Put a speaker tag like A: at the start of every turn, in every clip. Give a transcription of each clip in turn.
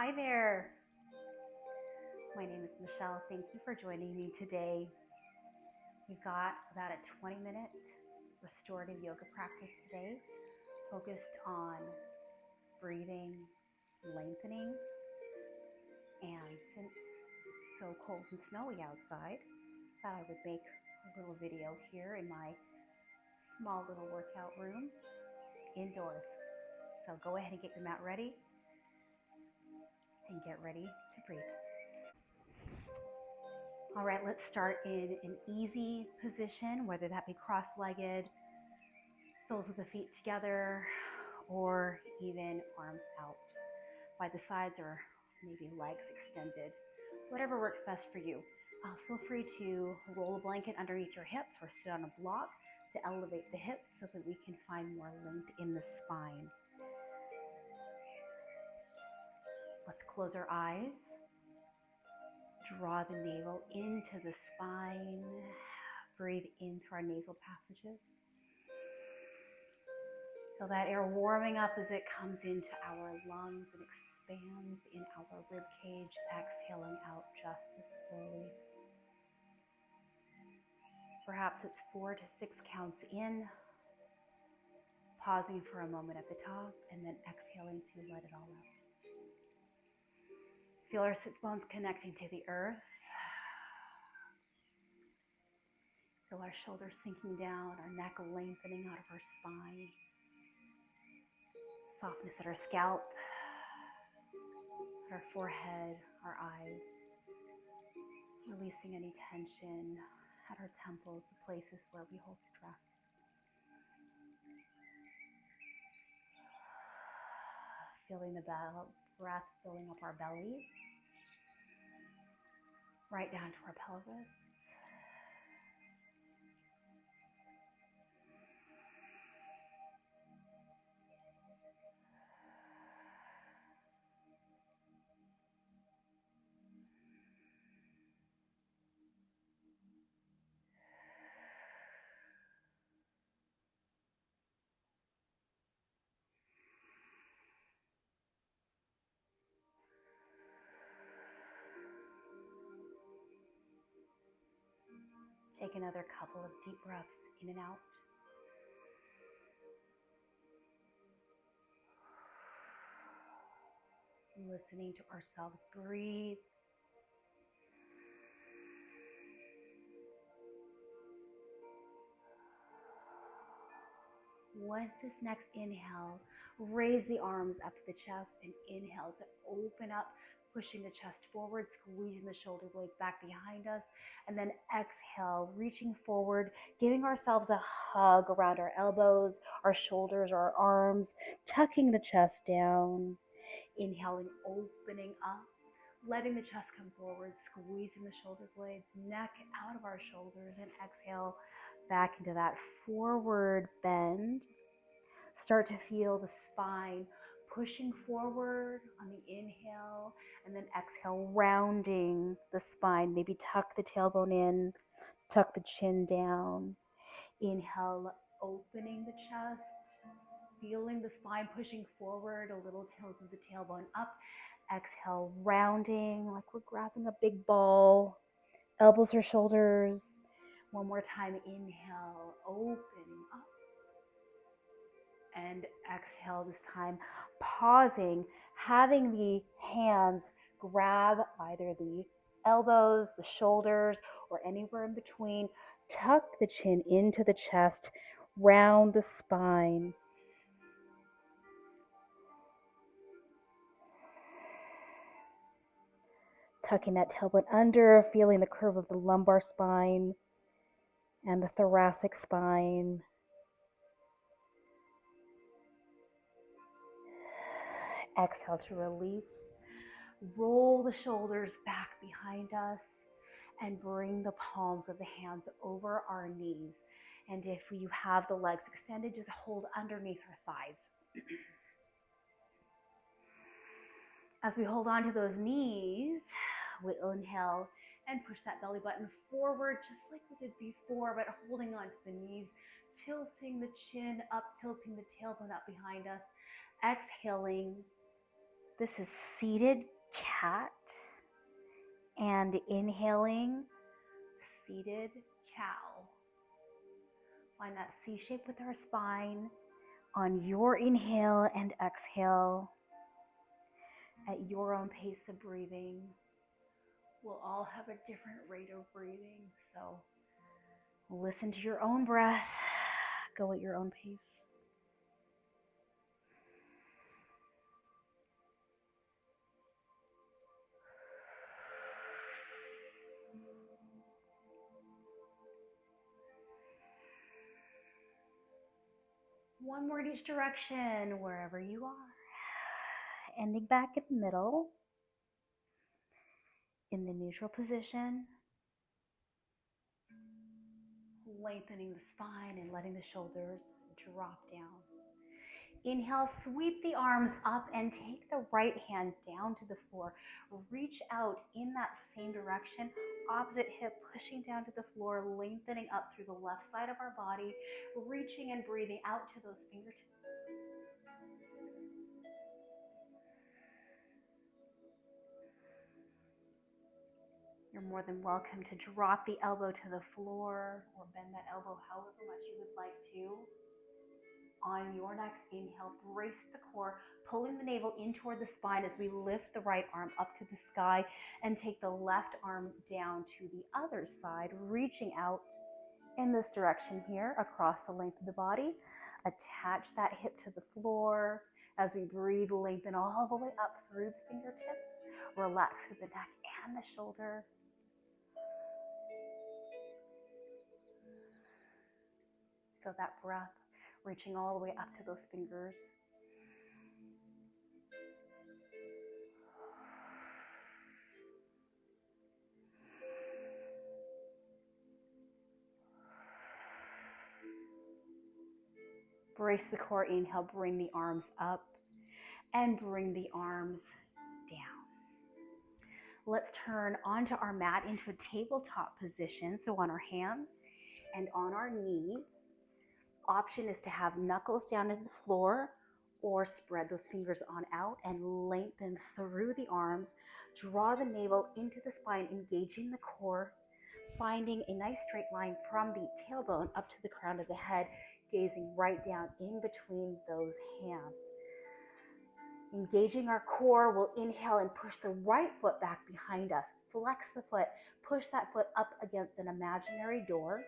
A: Hi there. My name is Michelle. Thank you for joining me today. We've got about a 20-minute restorative yoga practice today, focused on breathing, lengthening, and since it's so cold and snowy outside, I thought I would make a little video here in my small little workout room indoors. So go ahead and get your mat ready and get ready to breathe. All right, let's start in an easy position, whether that be cross-legged, soles of the feet together, or even arms out by the sides or maybe legs extended, whatever works best for you. Feel free to roll a blanket underneath your hips or sit on a block to elevate the hips so that we can find more length in the spine. Let's close our eyes. Draw the navel into the spine. Breathe in through our nasal passages. Feel that air warming up as it comes into our lungs and expands in our rib cage, exhaling out just as slowly. Perhaps it's 4 to 6 counts in, pausing for a moment at the top, and then exhaling to let it all out. Feel our sits bones connecting to the earth. Feel our shoulders sinking down, our neck lengthening out of our spine. Softness at our scalp, at our forehead, our eyes. Releasing any tension at our temples, the places where we hold stress. Feeling the breath filling up our bellies, right down to our pelvis. Take another couple of deep breaths in and out. Listening to ourselves breathe. With this next inhale, raise the arms up to the chest and inhale to open up, pushing the chest forward, squeezing the shoulder blades back behind us, and then exhale, reaching forward, giving ourselves a hug around our elbows, our shoulders, our arms, tucking the chest down. Inhaling, opening up, letting the chest come forward, squeezing the shoulder blades, neck out of our shoulders, and exhale back into that forward bend. Start to feel the spine pushing forward on the inhale, and then exhale, rounding the spine. Maybe tuck the tailbone in, tuck the chin down. Inhale, opening the chest, feeling the spine pushing forward, a little tilt of the tailbone up. Exhale, rounding like we're grabbing a big ball, elbows or shoulders. One more time, inhale, opening up. And exhale this time, pausing, having the hands grab either the elbows, the shoulders, or anywhere in between. Tuck the chin into the chest, round the spine. Tucking that tailbone under, feeling the curve of the lumbar spine and the thoracic spine. Exhale to release. Roll the shoulders back behind us and bring the palms of the hands over our knees. And if you have the legs extended, just hold underneath our thighs. As we hold on to those knees, we'll inhale and push that belly button forward just like we did before, but holding on to the knees, tilting the chin up, tilting the tailbone up behind us. Exhaling. This is seated cat, and inhaling, seated cow. Find that C shape with our spine on your inhale and exhale at your own pace of breathing. We'll all have a different rate of breathing, so listen to your own breath. Go at your own pace. One more in each direction, wherever you are. Ending back in the middle, in the neutral position. Lengthening the spine and letting the shoulders drop down. Inhale, sweep the arms up and take the right hand down to the floor. Reach out in that same direction, opposite hip pushing down to the floor, lengthening up through the left side of our body, reaching and breathing out to those fingertips. You're more than welcome to drop the elbow to the floor or bend that elbow however much you would like to. On your next inhale, brace the core, pulling the navel in toward the spine as we lift the right arm up to the sky and take the left arm down to the other side, reaching out in this direction here across the length of the body. Attach that hip to the floor. As we breathe, lengthen all the way up through the fingertips. Relax through the neck and the shoulder. Feel that breath reaching all the way up to those fingers. Brace the core, inhale, bring the arms up and bring the arms down. Let's turn onto our mat into a tabletop position, so on our hands and on our knees. Option is to have knuckles down to the floor or spread those fingers on out and lengthen through the arms. Draw the navel into the spine, engaging the core, finding a nice straight line from the tailbone up to the crown of the head, gazing right down in between those hands. Engaging our core, we'll inhale and push the right foot back behind us. Flex the foot, push that foot up against an imaginary door.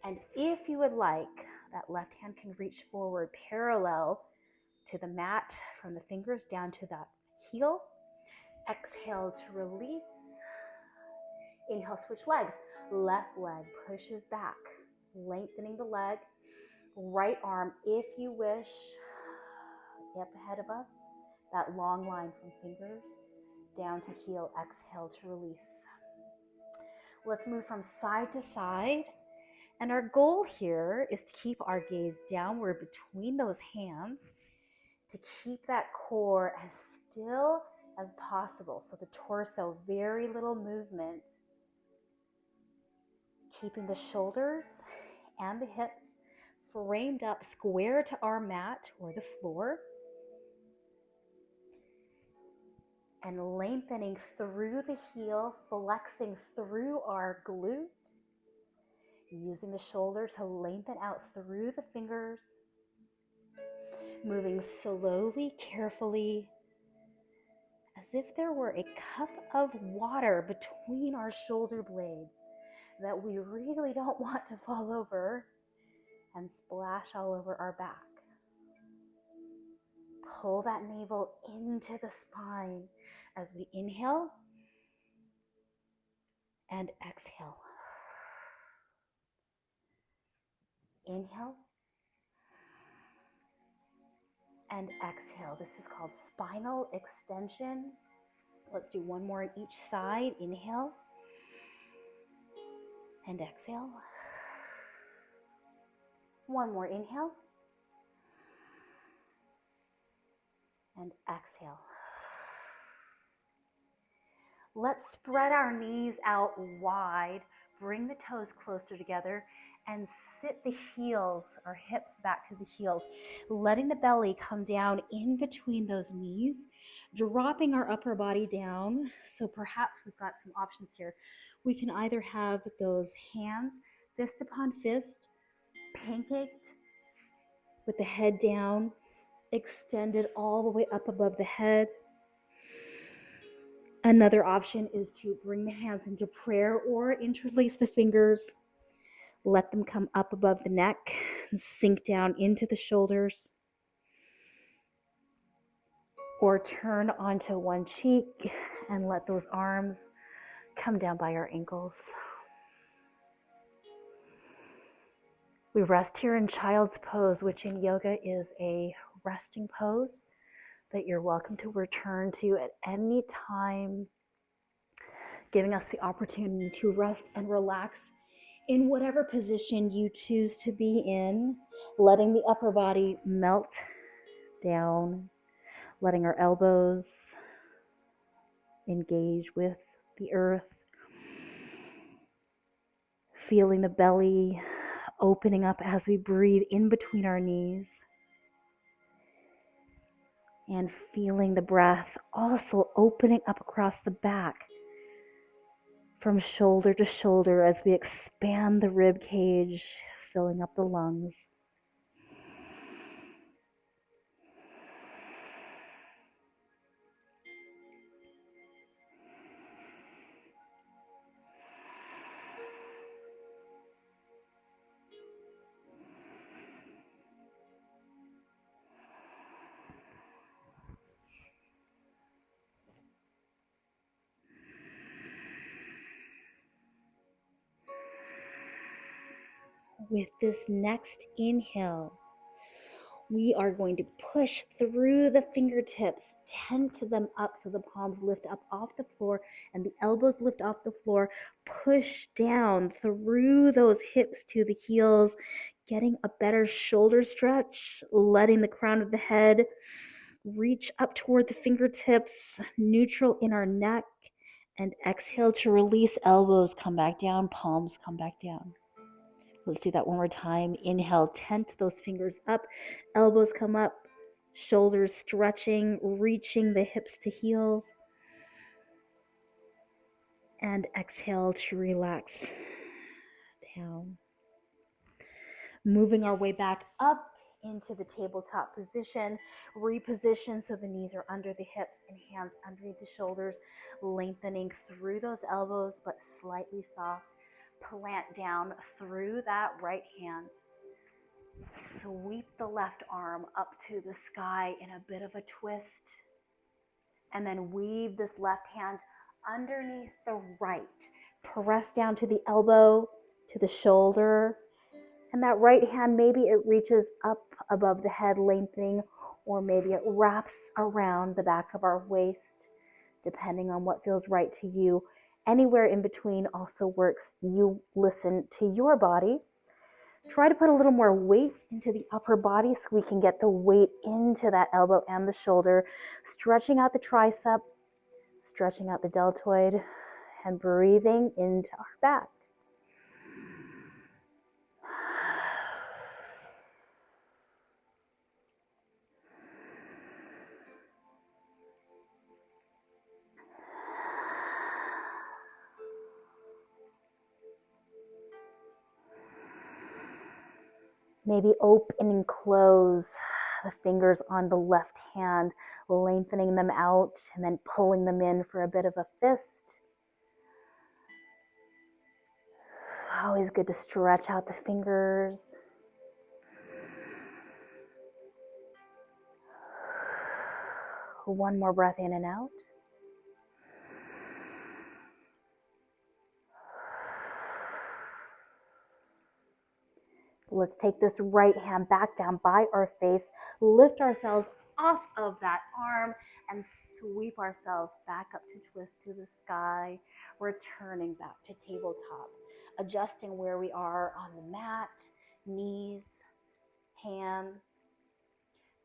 A: And if you would like, that left hand can reach forward parallel to the mat from the fingers down to that heel. Exhale to release. Inhale, switch legs. Left leg pushes back, lengthening the leg. Right arm, if you wish, up ahead of us. That long line from fingers down to heel. Exhale to release. Let's move from side to side. And our goal here is to keep our gaze downward between those hands, to keep that core as still as possible. So the torso, very little movement. Keeping the shoulders and the hips framed up square to our mat or the floor. And lengthening through the heel, flexing through our glute. Using the shoulder to lengthen out through the fingers. Moving slowly, carefully, as if there were a cup of water between our shoulder blades that we really don't want to fall over and splash all over our back. Pull that navel into the spine as we inhale and exhale. Inhale and exhale. This is called spinal extension. Let's do one more on each side. Inhale and exhale. One more inhale and exhale. Let's spread our knees out wide. Bring the toes closer together and sit the heels or hips back to the heels, letting the belly come down in between those knees, dropping our upper body down. So perhaps we've got some options here. We can either have those hands fist upon fist, pancaked with the head down, extended all the way up above the head. Another option is to bring the hands into prayer or interlace the fingers. Let them come up above the neck and sink down into the shoulders. Or turn onto one cheek and let those arms come down by our ankles. We rest here in child's pose, which in yoga is a resting pose that you're welcome to return to at any time, giving us the opportunity to rest and relax in whatever position you choose to be in, letting the upper body melt down, letting our elbows engage with the earth, feeling the belly opening up as we breathe in between our knees, and feeling the breath also opening up across the back from shoulder to shoulder as we expand the rib cage, filling up the lungs. With this next inhale, we are going to push through the fingertips, tent them up so the palms lift up off the floor and the elbows lift off the floor. Push down through those hips to the heels, getting a better shoulder stretch, letting the crown of the head reach up toward the fingertips, neutral in our neck, and exhale to release elbows, come back down, palms come back down. Let's do that one more time. Inhale, tent those fingers up, elbows come up, shoulders stretching, reaching the hips to heels. And exhale to relax down. Moving our way back up into the tabletop position, reposition so the knees are under the hips and hands underneath the shoulders, lengthening through those elbows but slightly soft. Plant down through that right hand. Sweep the left arm up to the sky in a bit of a twist. And then weave this left hand underneath the right. Press down to the elbow, to the shoulder. And that right hand, maybe it reaches up above the head, lengthening, or maybe it wraps around the back of our waist, depending on what feels right to you. Anywhere in between also works. You listen to your body. Try to put a little more weight into the upper body so we can get the weight into that elbow and the shoulder, stretching out the tricep, stretching out the deltoid, and breathing into our back. Maybe open and close the fingers on the left hand, lengthening them out and then pulling them in for a bit of a fist. Always good to stretch out the fingers. One more breath in and out. Let's take this right hand back down by our face, lift ourselves off of that arm, and sweep ourselves back up to twist to the sky, returning back to tabletop, adjusting where we are on the mat, knees, hands.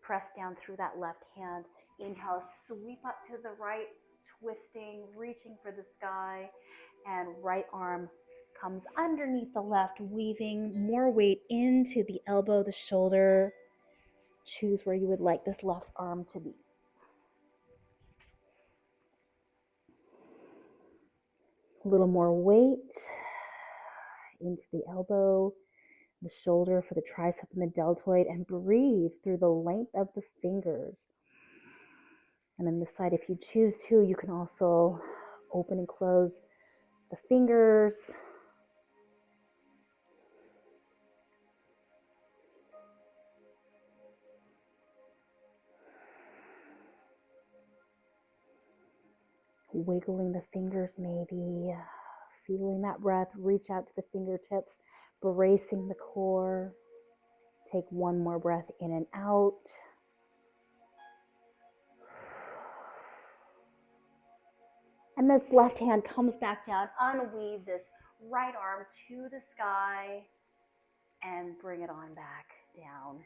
A: Press down through that left hand. Inhale, sweep up to the right, twisting, reaching for the sky, and right arm comes underneath the left, weaving more weight into the elbow, the shoulder. Choose where you would like this left arm to be. A little more weight into the elbow, the shoulder for the tricep and the deltoid, and breathe through the length of the fingers. And then this side, if you choose to, you can also open and close the fingers. Wiggling the fingers maybe, feeling that breath, reach out to the fingertips, bracing the core. Take one more breath in and out. And this left hand comes back down, unweave this right arm to the sky and bring it on back down.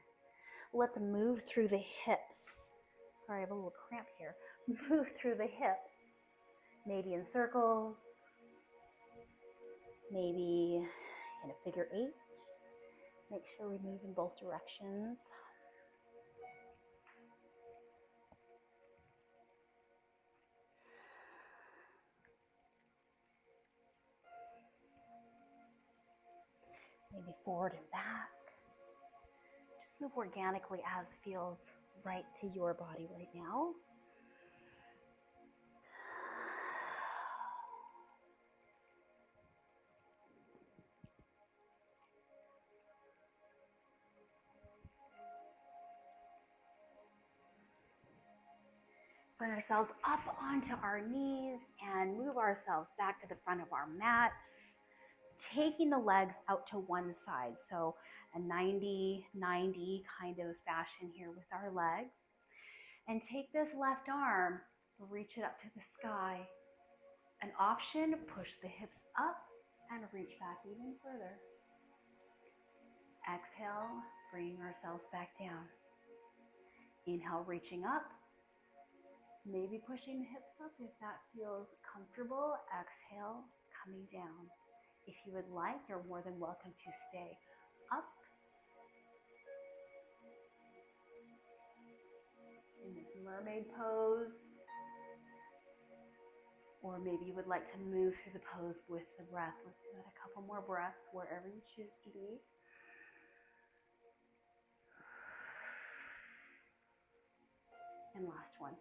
A: Let's move through the hips. Sorry, I have a little cramp here. Move through the hips. Maybe in circles, maybe in a figure 8. Make sure we move in both directions. Maybe forward and back. Just move organically as feels right to your body right now. Bring ourselves up onto our knees and move ourselves back to the front of our mat, taking the legs out to one side. So a 90-90 kind of fashion here with our legs. And take this left arm, reach it up to the sky. An option, push the hips up and reach back even further. Exhale, bringing ourselves back down. Inhale, reaching up. Maybe pushing the hips up if that feels comfortable. Exhale, coming down. If you would like, you're more than welcome to stay up in this mermaid pose. Or maybe you would like to move through the pose with the breath. Let's do that a couple more breaths wherever you choose to be. And last one.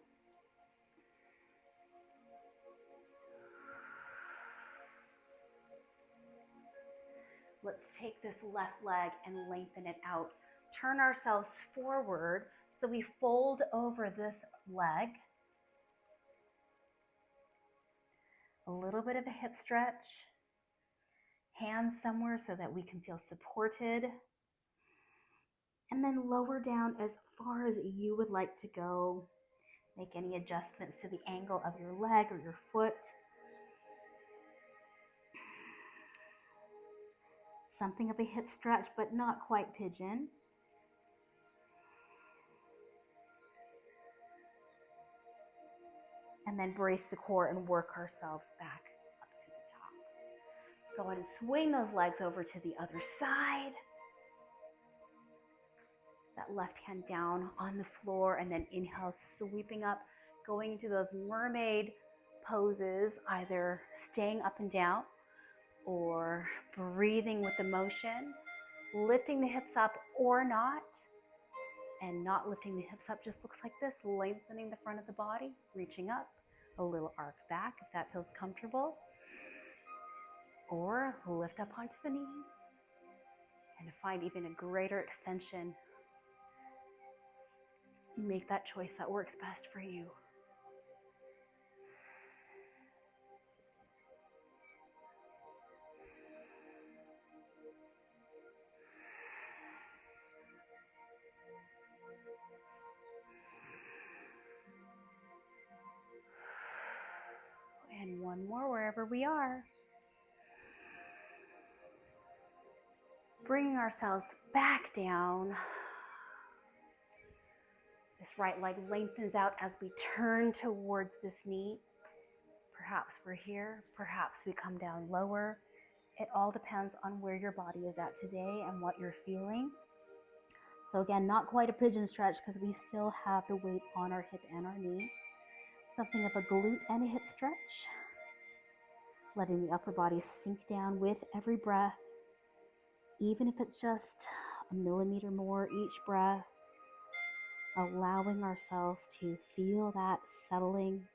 A: Let's take this left leg and lengthen it out. Turn ourselves forward so we fold over this leg. A little bit of a hip stretch. Hands somewhere so that we can feel supported. And then lower down as far as you would like to go. Make any adjustments to the angle of your leg or your foot. Something of a hip stretch, but not quite pigeon. And then brace the core and work ourselves back up to the top. Go ahead and swing those legs over to the other side. That left hand down on the floor, and then inhale, sweeping up, going into those mermaid poses, either staying up and down or breathing with the motion, lifting the hips up or not. And not lifting the hips up just looks like this, lengthening the front of the body, reaching up, a little arc back if that feels comfortable, or lift up onto the knees and find even a greater extension. Make that choice that works best for you. And one more wherever we are. Bringing ourselves back down. This right leg lengthens out as we turn towards this knee. Perhaps we're here, perhaps we come down lower. It all depends on where your body is at today and what you're feeling. So again, not quite a pigeon stretch because we still have the weight on our hip and our knee. Something of a glute and a hip stretch. Letting the upper body sink down with every breath, even if it's just a millimeter more each breath. Allowing ourselves to feel that settling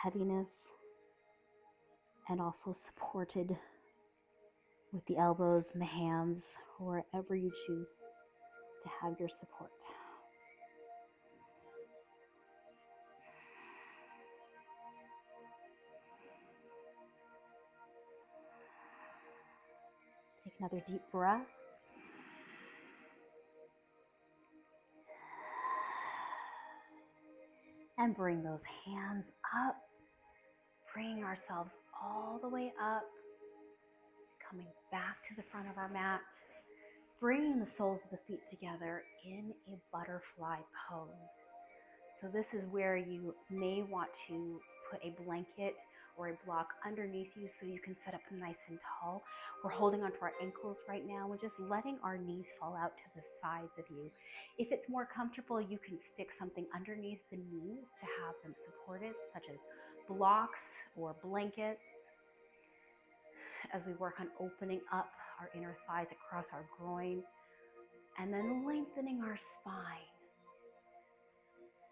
A: heaviness, and also supported with the elbows and the hands, wherever you choose to have your support. Take another deep breath. And bring those hands up, bringing ourselves all the way up, coming back to the front of our mat, bringing the soles of the feet together in a butterfly pose. So this is where you may want to put a blanket or a block underneath you so you can sit up nice and tall. We're holding onto our ankles right now and just letting our knees fall out to the sides of you. If it's more comfortable, you can stick something underneath the knees to have them supported, such as blocks or blankets, as we work on opening up our inner thighs across our groin, and then lengthening our spine.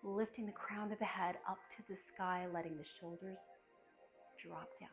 A: Lifting the crown of the head up to the sky, letting the shoulders drop down.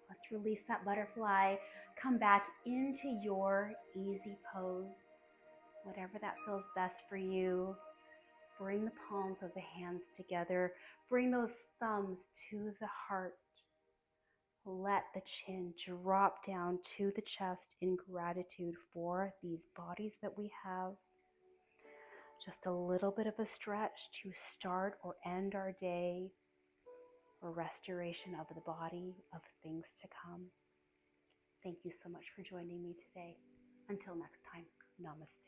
A: Let's release that butterfly. Come back into your easy pose, whatever that feels best for you. Bring the palms of the hands together. Bring those thumbs to the heart. Let the chin drop down to the chest in gratitude for these bodies that we have. Just a little bit of a stretch to start or end our day, or restoration of the body, of things to come. Thank you so much for joining me today. Until next time, namaste.